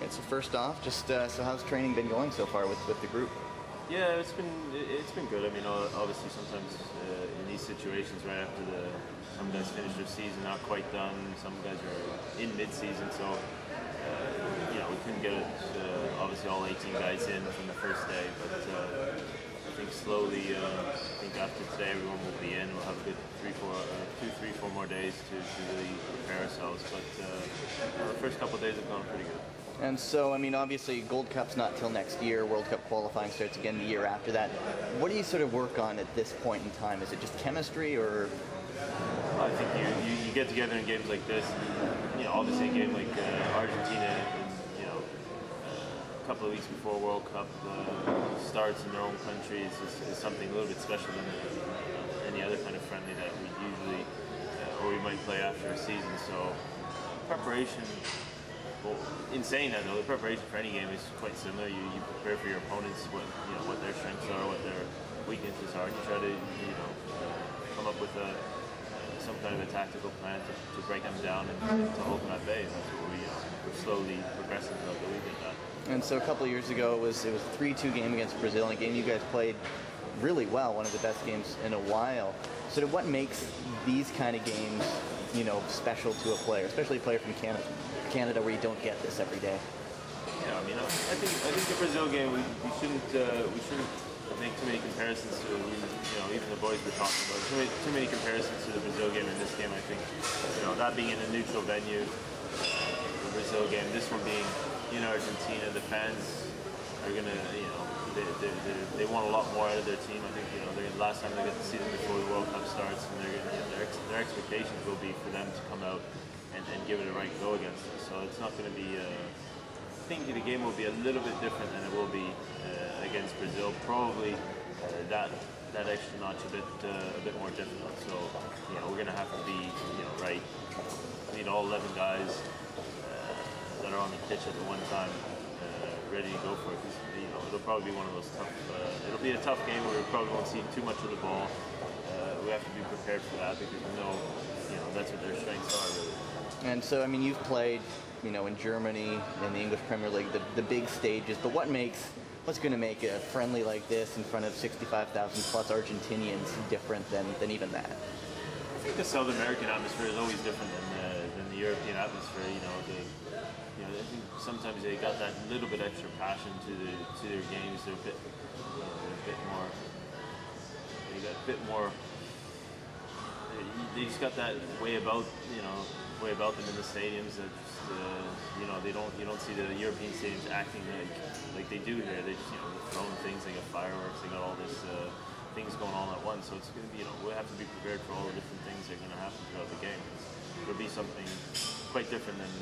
right, so first off, just so how's training been going so far with the group? Yeah, it's been good. I mean, obviously sometimes in these situations, right after some guys finish their season, not quite done. Some guys are in mid-season, so we couldn't get obviously all 18 guys in from the first day. But I think slowly, I think after today, everyone will be in. We'll have a good 3-4 more days to really prepare ourselves. But the first couple of days have gone pretty good. And so, I mean, obviously, Gold Cup's not till next year. World Cup qualifying starts again the year after that. What do you sort of work on at this point in time? Is it just chemistry, or? I think you get together in games like this. And, obviously, a game like Argentina, a couple of weeks before World Cup starts in their own country is something a little bit special than any other kind of friendly that we usually or we might play after a season. So preparation. Well, in saying that, though, the preparation for any game is quite similar. You prepare for your opponents, what their strengths are, what their weaknesses are. You try to come up with some kind of a tactical plan to break them down and to hold them at bay. And that's what we're slowly progressing throughout the week at that. And so a couple of years ago, it was a 3-2 game against Brazil, and a game you guys played really well, one of the best games in a while. So what makes these kind of games, special to a player, especially a player from Canada, where you don't get this every day? Yeah, I mean, I think the Brazil game we shouldn't make too many comparisons to even the boys were talking about too many comparisons to the Brazil game and this game. I think that being in a neutral venue, the Brazil game, this one being in Argentina, the fans are gonna they want a lot more out of their team. I think the last time they get to see them before the World Cup starts, and their expectations will be for them to come out and give it a right go against us. So it's not going to be. I think the game will be a little bit different than it will be against Brazil. Probably that extra notch a bit more difficult. So we're going to have to be right. We need all 11 guys that are on the pitch at the one time, ready to go for it. Because it'll probably be one of those tough. It'll be a tough game where we probably won't see too much of the ball. We have to be prepared for that because we know that's what their strengths are really. And so, I mean, you've played, in Germany, in the English Premier League, the big stages. But what's going to make a friendly like this in front of 65,000 plus Argentinians different than even that? I think the South American atmosphere is always different than the European atmosphere. I think sometimes they got that little bit extra passion to their games. They're a bit more. They got a bit more. They just got that way about them in the stadiums that just, you don't see the European stadiums acting like they do here. They just they're throwing things, they got fireworks, they got all this things going on at once. So it's going to be we'll have to be prepared for all the different things that are going to happen throughout the game. It'll be something quite different than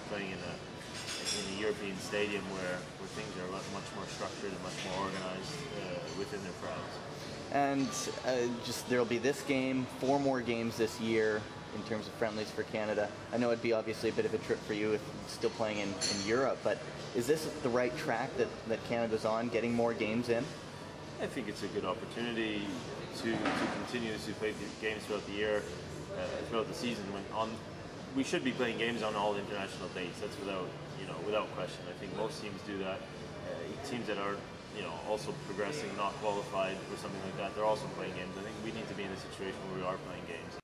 playing in a European stadium where things are much more structured and much more organized within their crowds. And there'll be this game, 4 more games this year in terms of friendlies for Canada. I know it'd be obviously a bit of a trip for you if still playing in Europe, but is this the right track that Canada's on, getting more games in? I think it's a good opportunity to continuously play games throughout the year, throughout the season. We should be playing games on all international dates. That's without question. I think most teams do that. Teams that are also progressing, not qualified or something like that, they're also playing games. I think we need to be in a situation where we are playing games.